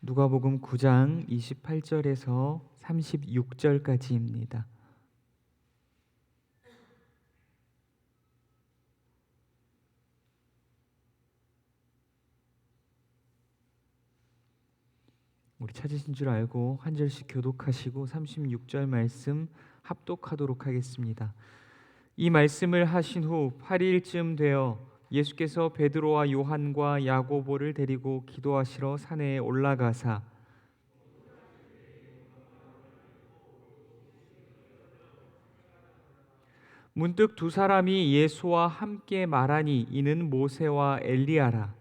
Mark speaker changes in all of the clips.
Speaker 1: 누가복음 9장 28절에서 36절까지입니다. 우리 찾으신 줄 알고 한 절씩 교독하시고 36절 말씀 합독하도록 하겠습니다. 이 말씀을 하신 후 8일쯤 되어 예수께서 베드로와 요한과 야고보를 데리고 기도하시러 산에 올라가사 문득 두 사람이 예수와 함께 말하니 이는 모세와 엘리야라.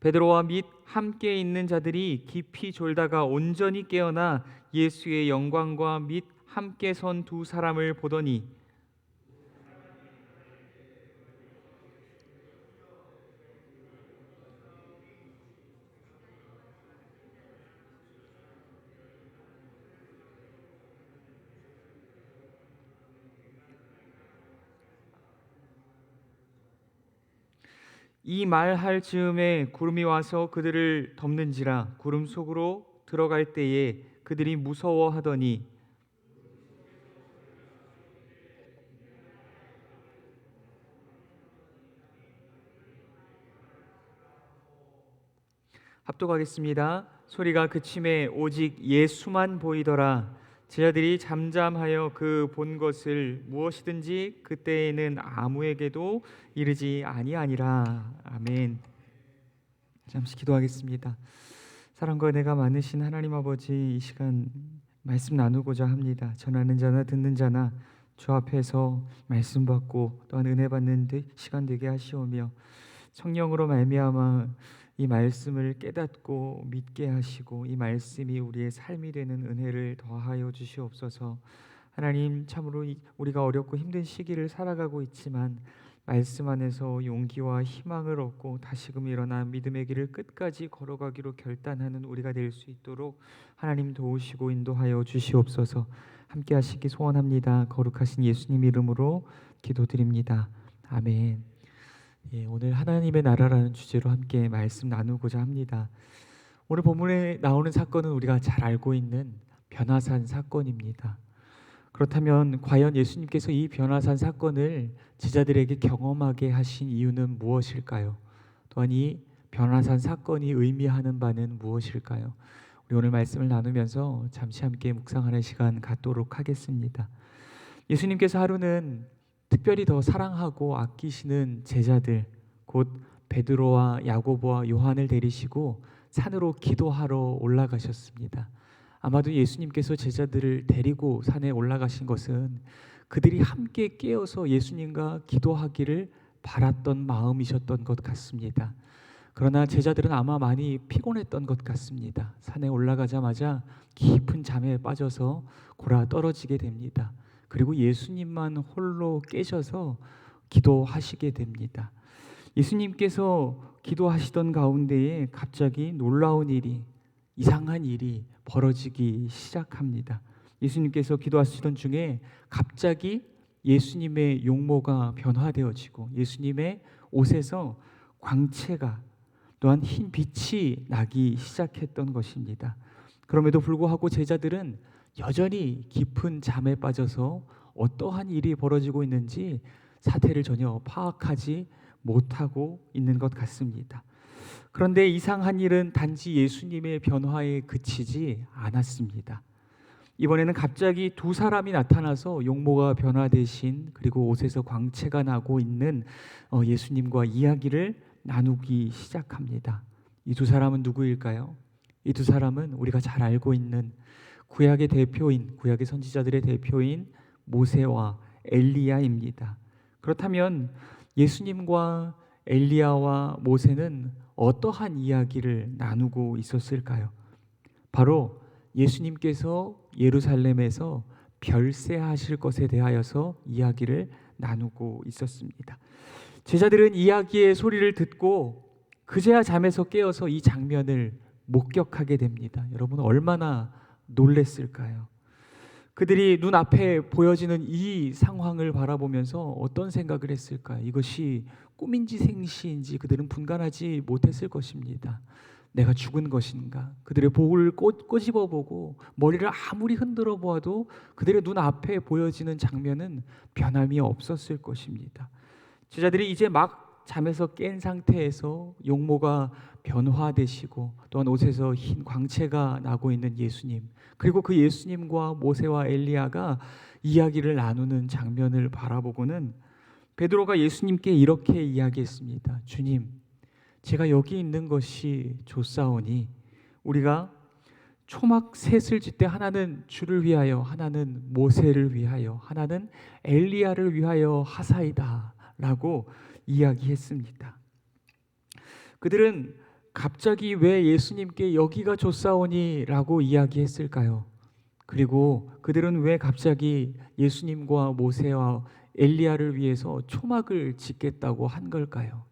Speaker 1: 베드로와 및 함께 있는 자들이 깊이 졸다가 온전히 깨어나 예수의 영광과 및 함께 선 두 사람을 보더니 이 말할 즈음에 구름이 와서 그들을 덮는지라. 구름 속으로 들어갈 때에 그들이 무서워하더니 합독하겠습니다. 소리가 그침에 오직 예수만 보이더라. 제자들이 잠잠하여 그 본 것을 무엇이든지 그때에는 아무에게도 이르지 아니하니라. 아멘. 잠시 기도하겠습니다. 사랑과 은혜가 많으신 하나님 아버지, 이 시간 말씀 나누고자 합니다. 전하는 자나 듣는 자나 주 앞에서 말씀 받고 또한 은혜 받는 시간 되게 하시오며 성령으로 말미암아 이 말씀을 깨닫고 믿게 하시고 이 말씀이 우리의 삶이 되는 은혜를 더하여 주시옵소서. 하나님, 참으로 우리가 어렵고 힘든 시기를 살아가고 있지만 말씀 안에서 용기와 희망을 얻고 다시금 일어나 믿음의 길을 끝까지 걸어가기로 결단하는 우리가 될 수 있도록 하나님 도우시고 인도하여 주시옵소서. 함께 하시기 소원합니다. 거룩하신 예수님 이름으로 기도드립니다. 아멘. 오늘 하나님의 나라라는 주제로 함께 말씀 나누고자 합니다. 오늘 본문에 나오는 사건은 우리가 잘 알고 있는 변화산 사건입니다. 그렇다면 과연 예수님께서 이 변화산 사건을 제자들에게 경험하게 하신 이유는 무엇일까요? 또한 이 변화산 사건이 의미하는 바는 무엇일까요? 우리 오늘 말씀을 나누면서 잠시 함께 묵상하는 시간 갖도록 하겠습니다. 예수님께서 하루는 특별히 더 사랑하고 아끼시는 제자들, 곧 베드로와 야고보와 요한을 데리시고 산으로 기도하러 올라가셨습니다. 아마도 예수님께서 제자들을 데리고 산에 올라가신 것은 그들이 함께 깨어서 예수님과 기도하기를 바랐던 마음이셨던 것 같습니다. 그러나 제자들은 아마 많이 피곤했던 것 같습니다. 산에 올라가자마자 깊은 잠에 빠져서 골아 떨어지게 됩니다. 그리고 예수님만 홀로 깨셔서 기도하시게 됩니다. 예수님께서 기도하시던 가운데에 갑자기 놀라운 일이, 이상한 일이 벌어지기 시작합니다. 예수님께서 기도하시던 중에 갑자기 예수님의 용모가 변화되어지고 예수님의 옷에서 광채가 또한 흰 빛이 나기 시작했던 것입니다. 그럼에도 불구하고 제자들은 여전히 깊은 잠에 빠져서 어떠한 일이 벌어지고 있는지 사태를 전혀 파악하지 못하고 있는 것 같습니다. 그런데 이상한 일은 단지 예수님의 변화에 그치지 않았습니다. 이번에는 갑자기 두 사람이 나타나서 용모가 변화되신 그리고 옷에서 광채가 나고 있는 예수님과 이야기를 나누기 시작합니다. 이 두 사람은 누구일까요? 이 두 사람은 우리가 잘 알고 있는 구약의 대표인, 구약의 선지자들의 대표인 모세와 엘리야입니다. 그렇다면 예수님과 엘리야와 모세는 어떠한 이야기를 나누고 있었을까요? 바로 예수님께서 예루살렘에서 별세하실 것에 대하여서 이야기를 나누고 있었습니다. 제자들은 이야기의 소리를 듣고 그제야 잠에서 깨어서 이 장면을 목격하게 됩니다. 여러분 얼마나 놀랬을까요? 그들이 눈앞에 보여지는 이 상황을 바라보면서 어떤 생각을 했을까요? 이것이 꿈인지 생시인지 그들은 분간하지 못했을 것입니다. 내가 죽은 것인가? 그들의 복을 꼬집어 보고 머리를 아무리 흔들어 보아도 그들의 눈앞에 보여지는 장면은 변함이 없었을 것입니다. 제자들이 이제 막 잠에서 깬 상태에서 용모가 변화되시고 또한 옷에서 흰 광채가 나고 있는 예수님, 그리고 그 예수님과 모세와 엘리야가 이야기를 나누는 장면을 바라보고는 베드로가 예수님께 이렇게 이야기했습니다. 주님, 제가 여기 있는 것이 좋사오니 우리가 초막 셋을 짓되 하나는 주를 위하여, 하나는 모세를 위하여, 하나는 엘리야를 위하여 하사이다 라고 이야기했습니다. 그들은 갑자기 왜 예수님께 여기가 좋사오니 라고 이야기했을까요? 그리고 그들은 왜 갑자기 예수님과 모세와 엘리야를 위해서 초막을 짓겠다고 한 걸까요?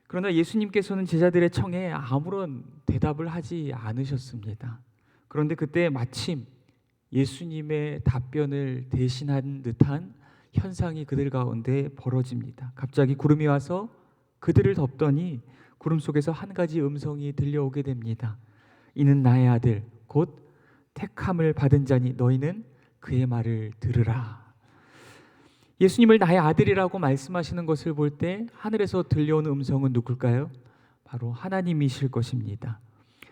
Speaker 1: 그러나 예수님께서는 제자들의 청에 아무런 대답을 하지 않으셨습니다. 그런데 그때 마침 예수님의 답변을 대신한 듯한 현상이 그들 가운데 벌어집니다. 갑자기 구름이 와서 그들을 덮더니 구름 속에서 한 가지 음성이 들려오게 됩니다. 이는 나의 아들 곧 택함을 받은 자니 너희는 그의 말을 들으라. 예수님을 나의 아들이라고 말씀하시는 것을 볼 때 하늘에서 들려오는 음성은 누굴까요? 바로 하나님이실 것입니다.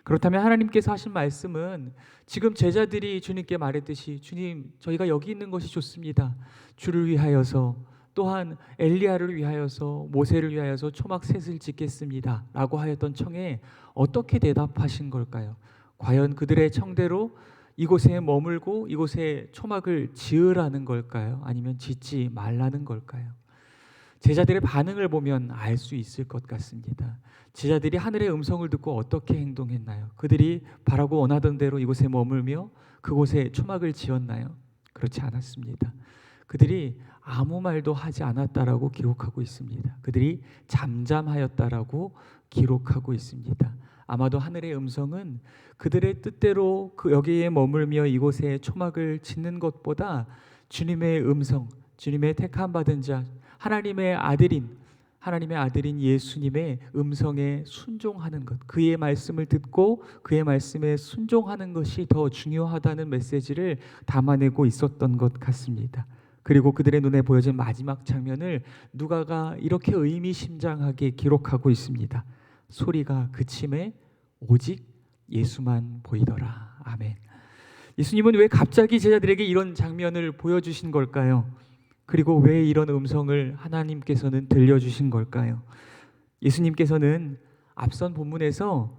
Speaker 1: 그렇다면 하나님께서 하신 말씀은 지금 제자들이 주님께 말했듯이 주님, 저희가 여기 있는 것이 좋습니다. 주를 위하여서 또한 엘리야를 위하여서 모세를 위하여서 초막 셋을 짓겠습니다 라고 하였던 청에 어떻게 대답하신 걸까요? 과연 그들의 청대로 이곳에 머물고 이곳에 초막을 지으라는 걸까요? 아니면 짓지 말라는 걸까요? 제자들의 반응을 보면 알 수 있을 것 같습니다. 제자들이 하늘의 음성을 듣고 어떻게 행동했나요? 그들이 바라고 원하던 대로 이곳에 머물며 그곳에 초막을 지었나요? 그렇지 않았습니다. 그들이 아무 말도 하지 않았다라고 기록하고 있습니다. 그들이 잠잠하였다라고 기록하고 있습니다. 아마도 하늘의 음성은 그들의 뜻대로 여기에 머물며 이곳에 초막을 짓는 것보다 주님의 음성, 주님의 택함 받은 자, 하나님의 아들인 예수님의 음성에 순종하는 것, 그의 말씀을 듣고 그의 말씀에 순종하는 것이 더 중요하다는 메시지를 담아내고 있었던 것 같습니다. 그리고 그들의 눈에 보여진 마지막 장면을 누가가 이렇게 의미심장하게 기록하고 있습니다. 소리가 그침에 오직 예수만 보이더라. 아멘. 예수님은 왜 갑자기 제자들에게 이런 장면을 보여주신 걸까요? 그리고 왜 이런 음성을 하나님께서는 들려주신 걸까요? 예수님께서는 앞선 본문에서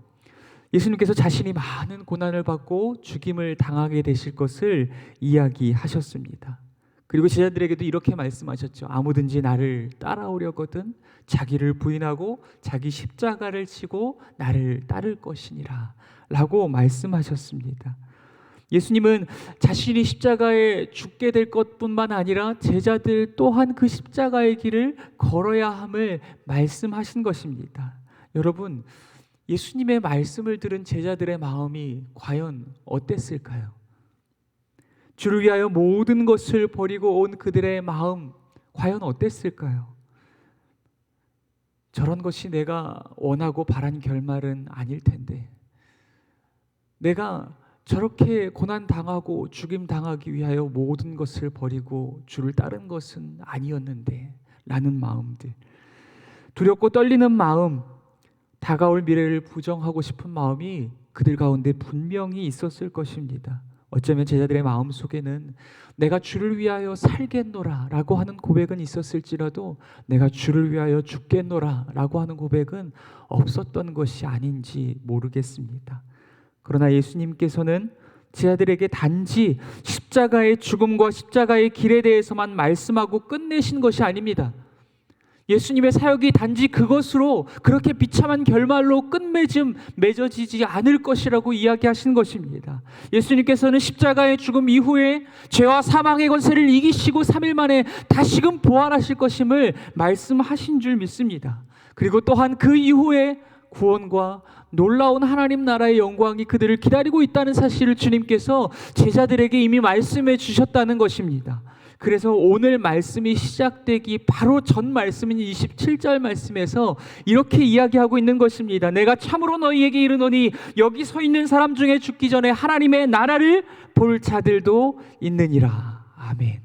Speaker 1: 예수님께서 자신이 많은 고난을 받고 죽임을 당하게 되실 것을 이야기하셨습니다. 그리고 제자들에게도 이렇게 말씀하셨죠. 아무든지 나를 따라오려거든 자기를 부인하고 자기 십자가를 지고 나를 따를 것이니라 라고 말씀하셨습니다. 예수님은 자신이 십자가에 죽게 될 것뿐만 아니라 제자들 또한 그 십자가의 길을 걸어야 함을 말씀하신 것입니다. 여러분, 예수님의 말씀을 들은 제자들의 마음이 과연 어땠을까요? 주를 위하여 모든 것을 버리고 온 그들의 마음 과연 어땠을까요? 저런 것이 내가 원하고 바란 결말은 아닐 텐데, 내가 저렇게 고난당하고 죽임당하기 위하여 모든 것을 버리고 주를 따른 것은 아니었는데 라는 마음들, 두렵고 떨리는 마음, 다가올 미래를 부정하고 싶은 마음이 그들 가운데 분명히 있었을 것입니다. 어쩌면 제자들의 마음 속에는 내가 주를 위하여 살겠노라 라고 하는 고백은 있었을지라도 내가 주를 위하여 죽겠노라 라고 하는 고백은 없었던 것이 아닌지 모르겠습니다. 그러나 예수님께서는 제자들에게 단지 십자가의 죽음과 십자가의 길에 대해서만 말씀하고 끝내신 것이 아닙니다. 예수님의 사역이 단지 그것으로 그렇게 비참한 결말로 맺어지지 않을 것이라고 이야기하신 것입니다. 예수님께서는 십자가의 죽음 이후에 죄와 사망의 권세를 이기시고 3일 만에 다시금 부활하실 것임을 말씀하신 줄 믿습니다. 그리고 또한 그 이후에
Speaker 2: 구원과 놀라운 하나님 나라의 영광이 그들을 기다리고 있다는 사실을 주님께서 제자들에게 이미 말씀해 주셨다는 것입니다. 그래서 오늘 말씀이 시작되기 바로 전 말씀인 27절 말씀에서 이렇게 이야기하고 있는 것입니다. 내가 참으로 너희에게 이르노니 여기 서 있는 사람 중에 죽기 전에 하나님의 나라를 볼 자들도 있느니라. 아멘.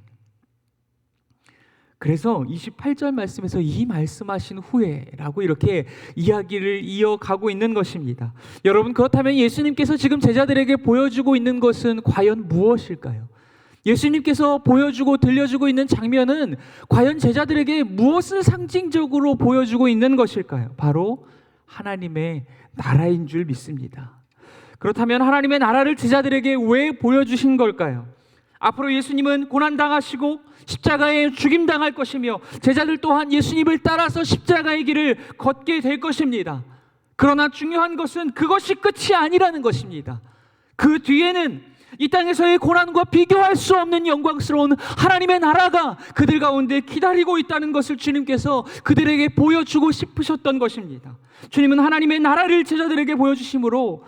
Speaker 2: 그래서 28절 말씀에서 이 말씀하신 후에라고 이렇게 이야기를 이어가고 있는 것입니다. 여러분, 그렇다면 예수님께서 지금 제자들에게 보여주고 있는 것은 과연 무엇일까요? 예수님께서 보여주고 들려주고 있는 장면은 과연 제자들에게 무엇을 상징적으로 보여주고 있는 것일까요? 바로 하나님의 나라인 줄 믿습니다. 그렇다면 하나님의 나라를 제자들에게 왜 보여주신 걸까요? 앞으로 예수님은 고난당하시고 십자가에 죽임당할 것이며 제자들 또한 예수님을 따라서 십자가의 길을 걷게 될 것입니다. 그러나 중요한 것은 그것이 끝이 아니라는 것입니다. 그 뒤에는 이 땅에서의 고난과 비교할 수 없는 영광스러운 하나님의 나라가 그들 가운데 기다리고 있다는 것을 주님께서 그들에게 보여주고 싶으셨던 것입니다. 주님은 하나님의 나라를 제자들에게 보여주심으로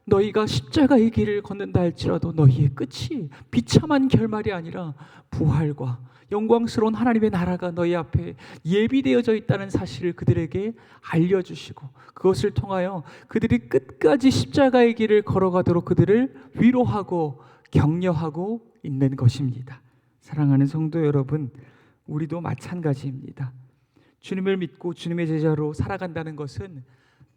Speaker 2: 너희가 십자가의 길을 걷는다 할지라도 너희의 끝이 비참한 결말이 아니라 부활과 영광스러운 하나님의 나라가 너희 앞에 예비되어져 있다는 사실을 그들에게 알려주시고 그것을 통하여 그들이 끝까지 십자가의 길을 걸어가도록 그들을 위로하고 격려하고 있는 것입니다. 사랑하는 성도 여러분, 우리도 마찬가지입니다. 주님을 믿고 주님의 제자로 살아간다는 것은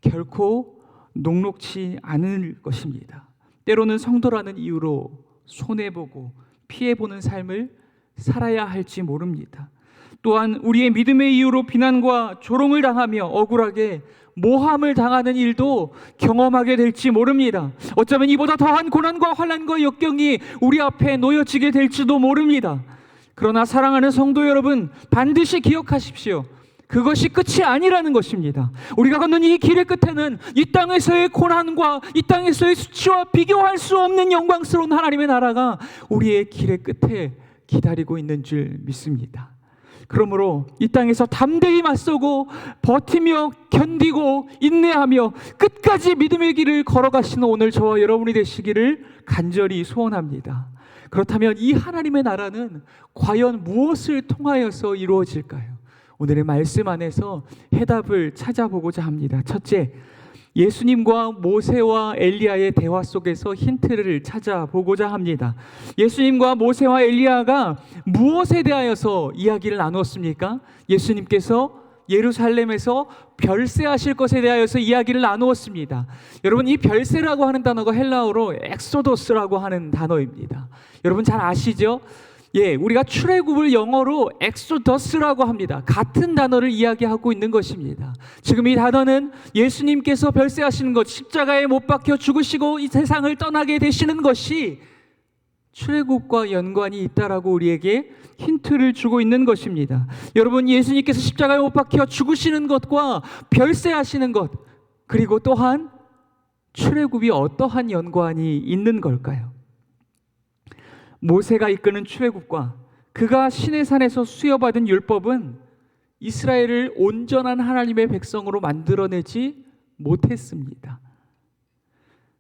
Speaker 2: 결코 녹록지 않을 것입니다. 때로는 성도라는 이유로 손해보고 피해보는 삶을 살아야 할지 모릅니다. 또한 우리의 믿음의 이유로 비난과 조롱을 당하며 억울하게 모함을 당하는 일도 경험하게 될지 모릅니다. 어쩌면 이보다 더한 고난과 환난과 역경이 우리 앞에 놓여지게 될지도 모릅니다. 그러나 사랑하는 성도 여러분, 반드시 기억하십시오. 그것이 끝이 아니라는 것입니다. 우리가 걷는 이 길의 끝에는 이 땅에서의 고난과 이 땅에서의 수치와 비교할 수 없는 영광스러운 하나님의 나라가 우리의 길의 끝에 기다리고 있는 줄 믿습니다. 그러므로 이 땅에서 담대히 맞서고 버티며 견디고 인내하며 끝까지 믿음의 길을 걸어가시는 오늘 저와 여러분이 되시기를 간절히 소원합니다. 그렇다면 이 하나님의 나라는 과연 무엇을 통하여서 이루어질까요? 오늘의 말씀 안에서 해답을 찾아보고자 합니다. 첫째, 예수님과 모세와 엘리야의 대화 속에서 힌트를 찾아보고자 합니다. 예수님과 모세와 엘리야가 무엇에 대하여서 이야기를 나누었습니까? 예수님께서 예루살렘에서 별세하실 것에 대하여서 이야기를 나누었습니다. 여러분, 이 별세라고 하는 단어가 헬라어로 엑소더스라고 하는 단어입니다. 여러분 잘 아시죠? 우리가 출애굽을 영어로 엑소더스라고 합니다. 같은 단어를 이야기하고 있는 것입니다. 지금 이 단어는 예수님께서 별세하시는 것, 십자가에 못 박혀 죽으시고 이 세상을 떠나게 되시는 것이 출애굽과 연관이 있다라고 우리에게 힌트를 주고 있는 것입니다. 여러분, 예수님께서 십자가에 못 박혀 죽으시는 것과 별세하시는 것, 그리고 또한 출애굽이 어떠한 연관이 있는 걸까요? 모세가 이끄는 출애굽과 그가 시내산에서 수여받은 율법은 이스라엘을 온전한 하나님의 백성으로 만들어내지 못했습니다.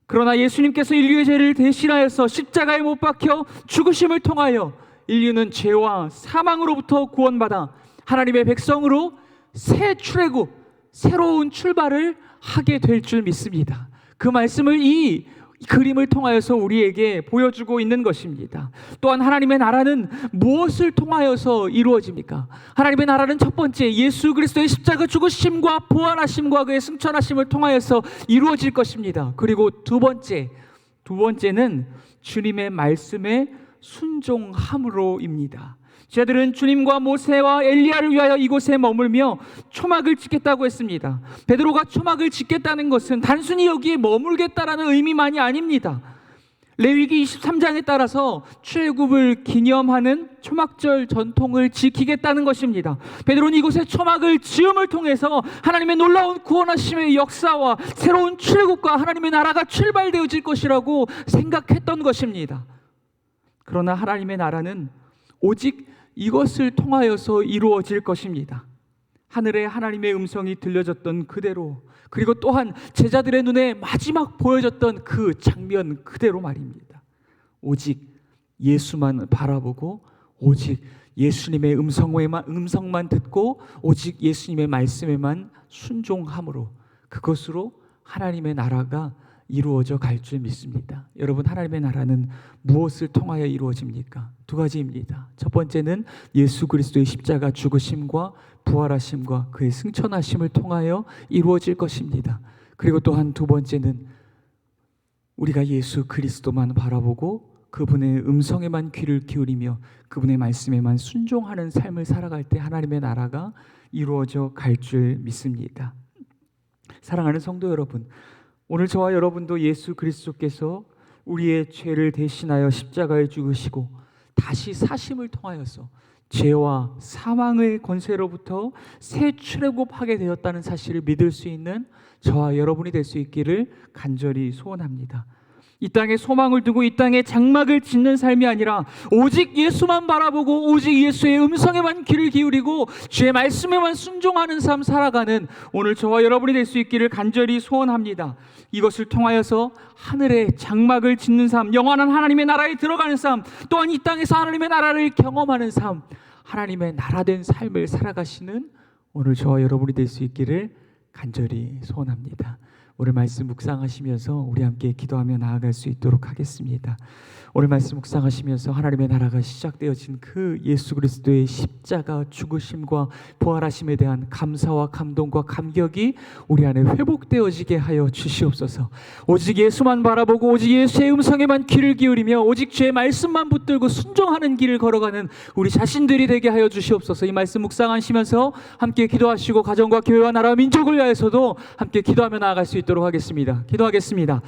Speaker 2: 그러나 예수님께서 인류의 죄를 대신하여서 십자가에 못 박혀 죽으심을 통하여 인류는 죄와 사망으로부터 구원받아 하나님의 백성으로 새 출애굽, 새로운 출발을 하게 될 줄 믿습니다. 그 말씀을 이 그림을 통하여서 우리에게 보여주고 있는 것입니다. 또한 하나님의 나라는 무엇을 통하여서 이루어집니까? 하나님의 나라는 첫 번째 예수 그리스도의 십자가 죽으심과 부활하심과 그의 승천하심을 통하여서 이루어질 것입니다. 그리고 두 번째는 주님의 말씀에 순종함으로입니다. 제자들은 주님과 모세와 엘리야를 위하여 이곳에 머물며 초막을 짓겠다고 했습니다. 베드로가 초막을 짓겠다는 것은 단순히 여기에 머물겠다라는 의미만이 아닙니다. 레위기 23장에 따라서 출애굽을 기념하는 초막절 전통을 지키겠다는 것입니다. 베드로는 이곳에 초막을 지음을 통해서 하나님의 놀라운 구원하심의 역사와 새로운 출애굽과 하나님의 나라가 출발되어질 것이라고 생각했던 것입니다. 그러나 하나님의 나라는 오직 이것을 통하여서 이루어질 것입니다. 하늘에 하나님의 음성이 들려졌던 그대로, 그리고 또한 제자들의 눈에 마지막 보여졌던 그 장면 그대로 말입니다. 오직 예수만 바라보고 오직 예수님의 음성만 듣고 오직 예수님의 말씀에만 순종함으로 그것으로 하나님의 나라가 이루어져 갈 줄 믿습니다. 여러분, 하나님의 나라는 무엇을 통하여 이루어집니까? 두 가지입니다. 첫 번째는 예수 그리스도의 십자가 죽으심과 부활하심과 그의 승천하심을 통하여 이루어질 것입니다. 그리고 또한 두 번째는 우리가 예수 그리스도만 바라보고 그분의 음성에만 귀를 기울이며 그분의 말씀에만 순종하는 삶을 살아갈 때 하나님의 나라가 이루어져 갈 줄 믿습니다. 사랑하는 성도 여러분, 오늘 저와 여러분도 예수 그리스도께서 우리의 죄를 대신하여 십자가에 죽으시고 다시 사심을 통하여서 죄와 사망의 권세로부터 새 출애굽하게 되었다는 사실을 믿을 수 있는 저와 여러분이 될 수 있기를 간절히 소원합니다. 이 땅에 소망을 두고 이 땅에 장막을 짓는 삶이 아니라 오직 예수만 바라보고 오직 예수의 음성에만 귀를 기울이고 주의 말씀에만 순종하는 삶 살아가는 오늘 저와 여러분이 될 수 있기를 간절히 소원합니다. 이것을 통하여서 하늘에 장막을 짓는 삶, 영원한 하나님의 나라에 들어가는 삶, 또한 이 땅에서 하나님의 나라를 경험하는 삶, 하나님의 나라된 삶을 살아가시는 오늘 저와 여러분이 될 수 있기를 간절히 소원합니다. 오늘 말씀 묵상하시면서 우리 함께 기도하며 나아갈 수 있도록 하겠습니다. 오늘 말씀 묵상하시면서 하나님의 나라가 시작되어진 그 예수 그리스도의 십자가 죽으심과 부활하심에 대한 감사와 감동과 감격이 우리 안에 회복되어지게 하여 주시옵소서. 오직 예수만 바라보고 오직 예수의 음성에만 귀를 기울이며 오직 주의 말씀만 붙들고 순종하는 길을 걸어가는 우리 자신들이 되게 하여 주시옵소서. 이 말씀 묵상하시면서 함께 기도하시고 가정과 교회와 나라와 민족을 위하여서도 함께 기도하며 나아갈 수 있도록 하겠습니다. 기도하겠습니다.